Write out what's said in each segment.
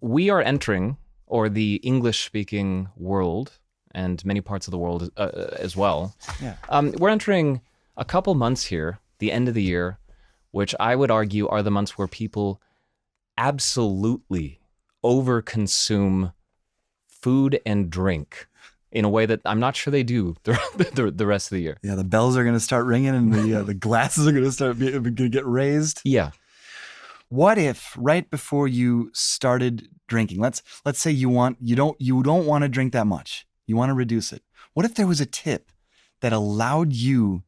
we are entering, or the English-speaking world, and many parts of the world as well, we're entering a couple months here, the end of the year, which I would argue are the months where people absolutely overconsume food and drink in a way that I'm not sure they do the rest of the year. Yeah, the bells are going to start ringing and the glasses are going to get raised. Yeah. What if right before you started drinking, let's say you don't want to drink that much. You want to reduce it. What if there was a tip that allowed you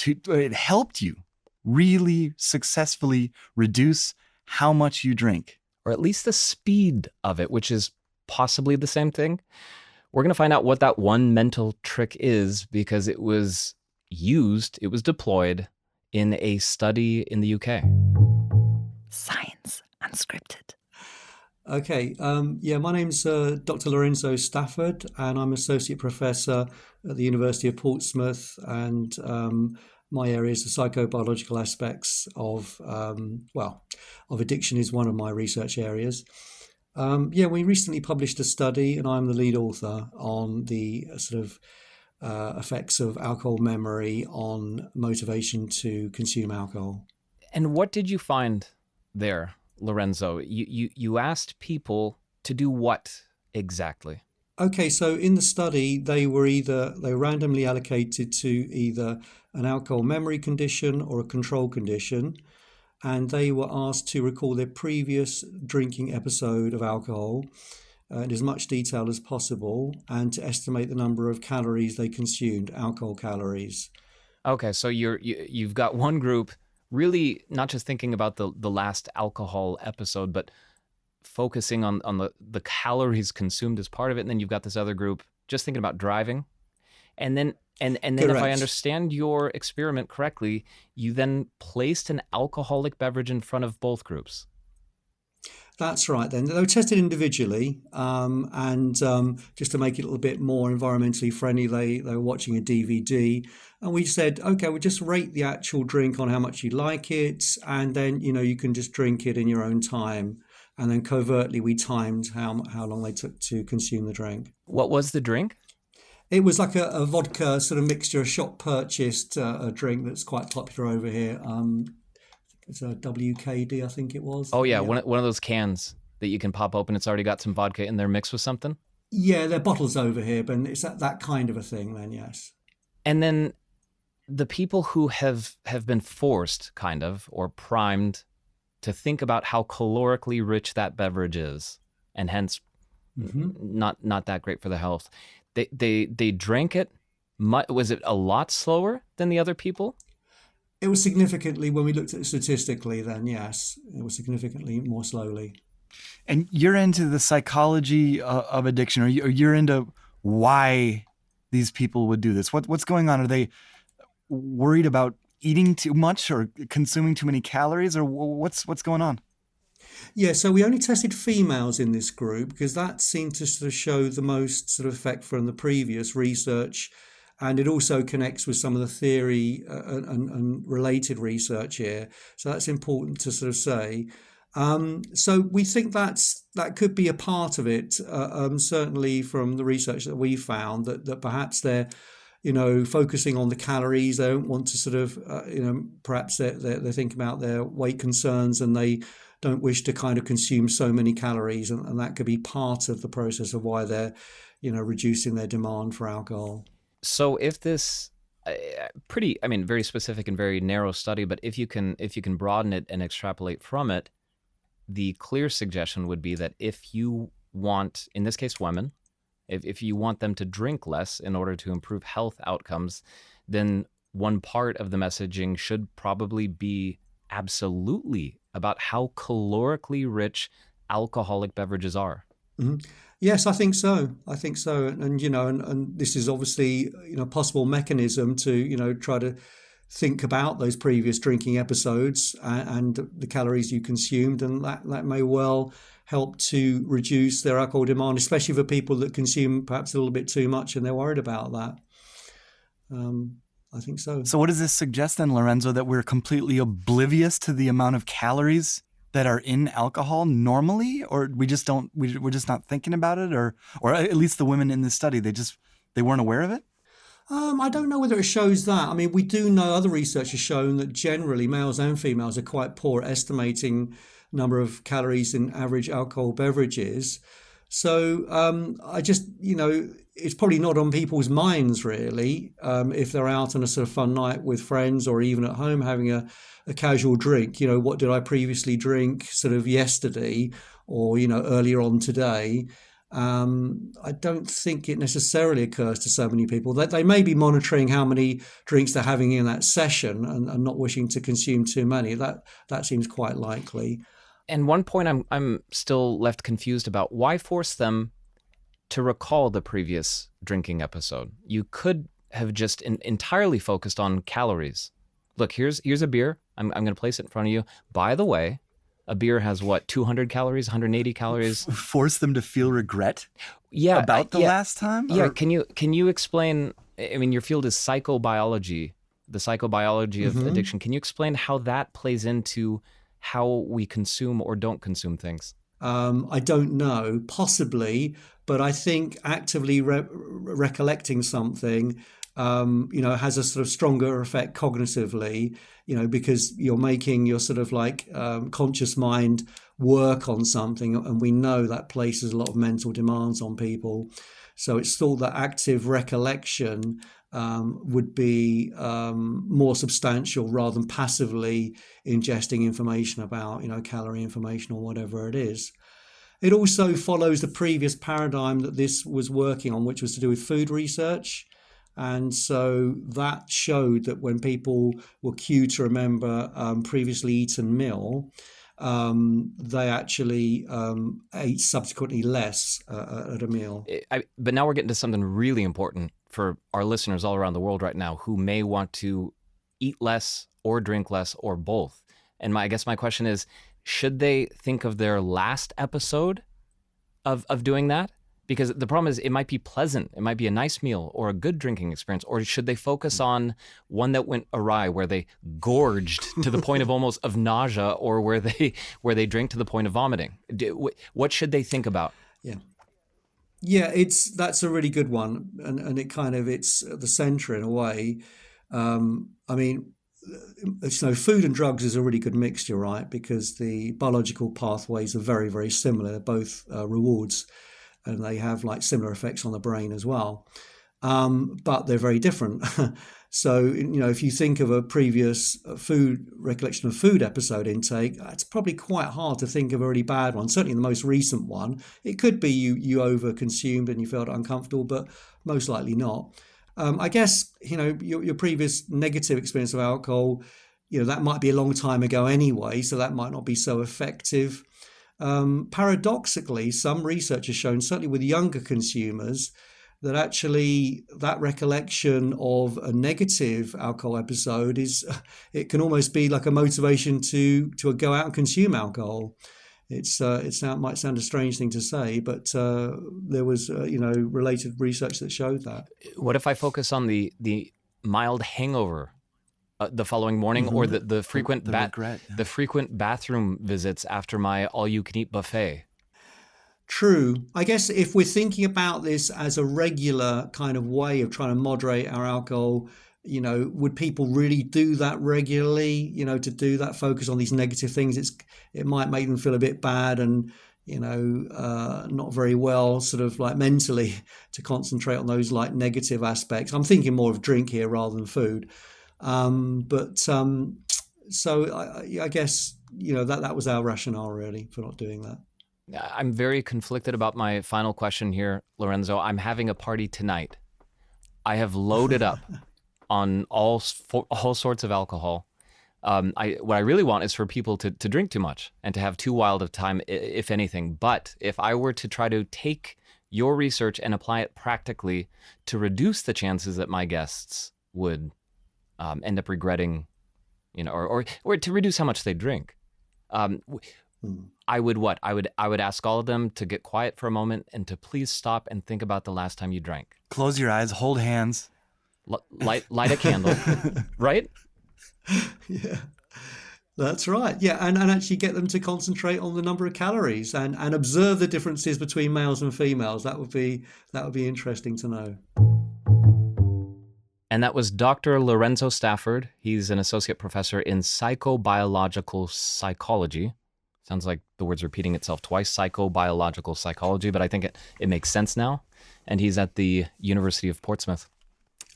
it helped you really successfully reduce how much you drink? Or at least the speed of it, which is possibly the same thing. We're going to find out what that one mental trick is because it was deployed in a study in the UK. Science Unscripted. Okay, my name's Dr. Lorenzo Stafford, and I'm Associate Professor at the University of Portsmouth, and my area is the psychobiological aspects of addiction is one of my research areas. We recently published a study, and I'm the lead author on the sort of effects of alcohol memory on motivation to consume alcohol. And what did you find there, Lorenzo? You asked people to do what exactly? Okay, so in the study, they were randomly allocated to either an alcohol memory condition or a control condition, and they were asked to recall their previous drinking episode of alcohol in as much detail as possible, and to estimate the number of calories they consumed, alcohol calories. Okay, so you've got one group really not just thinking about the last alcohol episode, but focusing on the calories consumed as part of it. And then you've got this other group just thinking about driving. And then if I understand your experiment correctly, you then placed an alcoholic beverage in front of both groups. That's right. Then they were tested individually, and just to make it a little bit more environmentally friendly, they were watching a DVD, and we said, okay, we'll just rate the actual drink on how much you like it, and then you can just drink it in your own time. And then covertly, we timed how long they took to consume the drink. What was the drink? It was like a vodka sort of mixture, a shop purchased a drink that's quite popular over here. It's a WKD, I think it was. Oh, yeah. One of those cans that you can pop open. It's already got some vodka in there mixed with something. Yeah, they're bottles over here, but it's that kind of a thing then, yes. And then the people who have been forced kind of or primed to think about how calorically rich that beverage is and hence not that great for the health. They drank it. Was it a lot slower than the other people? It was significantly, when we looked at it statistically, then yes, it was significantly more slowly. And you're into the psychology of addiction, or you're into why these people would do this. What's going on? Are they worried about eating too much or consuming too many calories, or what's going on? Yeah, so we only tested females in this group because that seemed to sort of show the most sort of effect from the previous research. And it also connects with some of the theory and related research here. So that's important to sort of say. So we think that could be a part of it, certainly from the research that we found, that perhaps they're, focusing on the calories. They don't want to sort of, perhaps they're thinking about their weight concerns and they don't wish to kind of consume so many calories. And that could be part of the process of why they're, reducing their demand for alcohol. So if this very specific and very narrow study, but if you can broaden it and extrapolate from it, the clear suggestion would be that if you want, in this case, women, if you want them to drink less in order to improve health outcomes, then one part of the messaging should probably be absolutely about how calorically rich alcoholic beverages are. Mm-hmm. Yes, I think so. And and this is obviously, a possible mechanism to, try to think about those previous drinking episodes and the calories you consumed. And that may well help to reduce their alcohol demand, especially for people that consume perhaps a little bit too much and they're worried about that. I think so. So what does this suggest then, Lorenzo, that we're completely oblivious to the amount of calories that are in alcohol normally, or we're just not thinking about it, or at least the women in this study, they weren't aware of it? I don't know whether it shows that. I mean, we do know other research has shown that generally males and females are quite poor at estimating number of calories in average alcohol beverages. So I just, it's probably not on people's minds really, if they're out on a sort of fun night with friends or even at home having a casual drink. What did I previously drink sort of yesterday or, earlier on today? I don't think it necessarily occurs to so many people. That they may be monitoring how many drinks they're having in that session and not wishing to consume too many. That seems quite likely. And one point I'm still left confused about: why force them to recall the previous drinking episode? You could have just entirely focused on calories. Look, here's a beer. I'm going to place it in front of you. By the way, a beer has what, 200 calories, 180 calories? Force them to feel regret about the last time? Yeah, can you explain, I mean, your field is psychobiology, the psychobiology of addiction. Can you explain how that plays into how we consume or don't consume things? I don't know, possibly, but I think actively recollecting something, has a sort of stronger effect cognitively, because you're making your sort of like conscious mind work on something, and we know that places a lot of mental demands on people. So it's thought that active recollection would be more substantial rather than passively ingesting information about, calorie information or whatever it is. It also follows the previous paradigm that this was working on, which was to do with food research. And so that showed that when people were cued to remember previously eaten meal, they actually ate subsequently less at a meal. But now we're getting to something really important for our listeners all around the world right now who may want to eat less or drink less or both. And I guess my question is, should they think of their last episode of doing that? Because the problem is it might be pleasant, it might be a nice meal or a good drinking experience, or should they focus on one that went awry, where they gorged to the point of almost of nausea, or where they drank to the point of vomiting? What should they think about? Yeah, that's a really good one, and it's at the center in a way. I mean, food and drugs is a really good mixture, right? Because the biological pathways are very, very similar. They're both rewards, and they have like similar effects on the brain as well. But they're very different. So, if you think of a previous recollection of food episode intake, it's probably quite hard to think of a really bad one. Certainly the most recent one. It could be you over-consumed and you felt uncomfortable, but most likely not. I guess, your previous negative experience of alcohol, that might be a long time ago anyway, so that might not be so effective. Paradoxically, some research has shown, certainly with younger consumers, that actually that recollection of a negative alcohol episode it can almost be like a motivation to go out and consume alcohol. It might sound a strange thing to say, but there was related research that showed that. What if I focus on the mild hangover the following morning, or the frequent the frequent bathroom visits after my all-you-can-eat buffet? True. I guess if we're thinking about this as a regular kind of way of trying to moderate our alcohol, would people really do that regularly? To do that, focus on these negative things, it might make them feel a bit bad and not very well, sort of like mentally, to concentrate on those like negative aspects. I'm thinking more of drink here rather than food. So I guess that was our rationale really for not doing that. I'm very conflicted about my final question here, Lorenzo. I'm having a party tonight. I have loaded up on all sorts of alcohol. What I really want is for people to drink too much and to have too wild of time, if anything. But if I were to try to take your research and apply it practically to reduce the chances that my guests would end up regretting, or to reduce how much they drink, I would what? I would ask all of them to get quiet for a moment and to please stop and think about the last time you drank. Close your eyes, hold hands. Light a candle, right? Yeah. That's right. Yeah, and actually get them to concentrate on the number of calories and observe the differences between males and females. That would be interesting to know. And that was Dr. Lorenzo Stafford. He's an associate professor in psychobiological psychology. Sounds like the word's repeating itself twice, psychobiological psychology, but I think it makes sense now. And he's at the University of Portsmouth.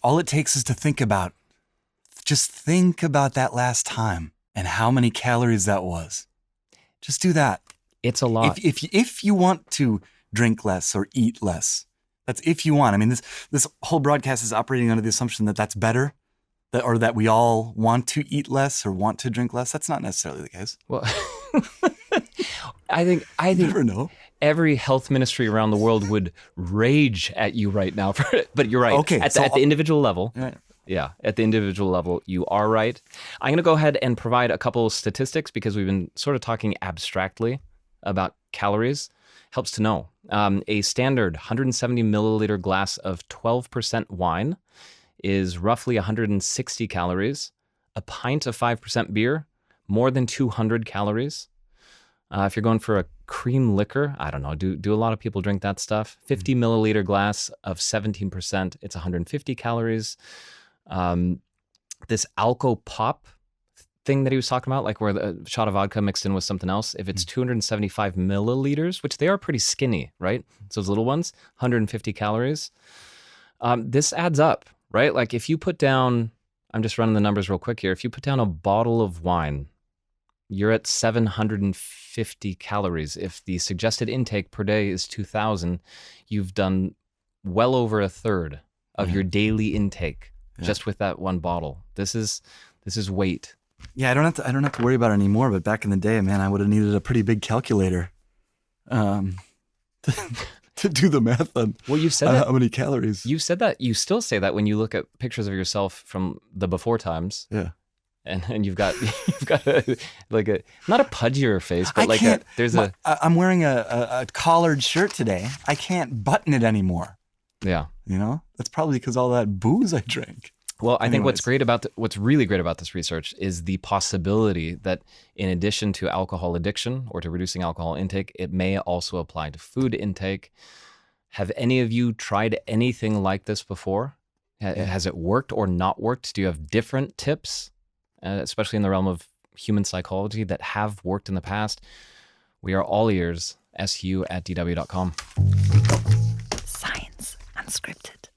All it takes is to just think about that last time and how many calories that was. Just do that. It's a lot. If you want to drink less or eat less, that's if you want. I mean, this whole broadcast is operating under the assumption that that's better, or that we all want to eat less or want to drink less. That's not necessarily the case. Well, I think You never know. every health ministry around the world would rage at you right now for it. But you're right. Okay, At so the individual level. Right. Yeah, at the individual level, you are right. I'm going to go ahead and provide a couple of statistics because we've been sort of talking abstractly about calories. Helps to know. A standard 170 milliliter glass of 12% wine is roughly 160 calories. A pint of 5% beer, more than 200 calories. If you're going for a cream liquor, I don't know, do a lot of people drink that stuff? 50 milliliter glass of 17%, it's 150 calories. This Alco Pop thing that he was talking about, like where a shot of vodka mixed in with something else, if it's 275 milliliters, which they are pretty skinny, right? It's those little ones, 150 calories. This adds up, right? Like if you put down, I'm just running the numbers real quick here. If you put down a bottle of wine, you're at 750 calories. If the suggested intake per day is 2,000, you've done well over a third of your daily intake just with that one bottle. This is weight. Yeah, I don't have to worry about it anymore. But back in the day, man, I would have needed a pretty big calculator to do the math on You've said how many calories. You said that. You still say that when you look at pictures of yourself from the before times. Yeah. And you've got not a pudgier face, but I'm wearing a collared shirt today. I can't button it anymore. Yeah. You know, that's probably because all that booze I drank. Well, I think what's Anyways. what's really great about this research is the possibility that in addition to alcohol addiction or to reducing alcohol intake, it may also apply to food intake. Have any of you tried anything like this before? Has it worked or not worked? Do you have different tips, especially in the realm of human psychology, that have worked in the past? We are all ears, su@dw.com. Science Unscripted.